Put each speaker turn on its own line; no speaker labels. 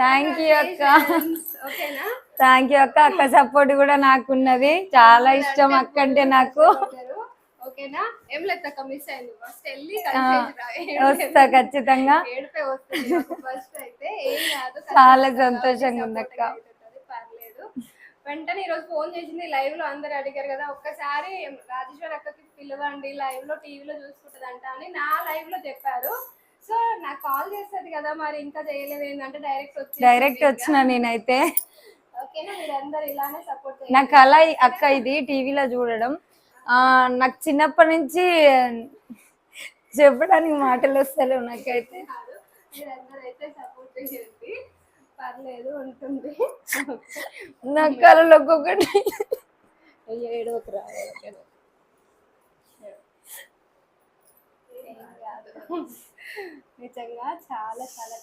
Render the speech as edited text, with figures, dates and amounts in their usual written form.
Thank you అక్క.
ఓకేనా?
Thank you అక్క. అక్క సపోర్ట్ కూడా నాకున్నది, చాలా ఇష్టం అక్క అంటే నాకు.
ఓకేనా? ఏం లేదక్క, మిస్ అయింది, ఫస్ట్ వెళ్ళి
వస్తా ఖచ్చితంగా.
ఏడిపే వస్తుంది ఫస్ట్ అయితే, ఏం కాదు,
చాలా సంతోషంగా ఉంది అక్క.
పర్లేదు. వెంటనే ఈరోజు ఫోన్ చేసింది, లైవ్ లో అందరు అడిగారు కదా, ఒక్కసారి రాజేశ్వరి అక్కకి పిలవండి, లైవ్ లో టీవీలో చూసుకుంటదంట అని నా లైవ్ లో చెప్పారు. సో నాకు కాల్ చేస్తుంది కదా, మరి ఇంకా చేయలేదు ఏంటంటే డైరెక్ట్
వచ్చిన నేనైతే.
ఓకేనా? మీరందరూ ఇలానే సపోర్ట్ చేయండి.
నాకు అలా అక్క ఇది టీవీలో చూడడం నాకు చిన్నప్పటి నుంచి చెప్పడానికి మాటలు వస్తలేవు నాకైతే.
మీరందరూ అయితే సపోర్ట్ చేయండి, పర్లేదు, ఉంటుంది.
నా కళలో ఒక్కొక్కటి
ఏడవకు రా, నిజంగా చాలా చాలా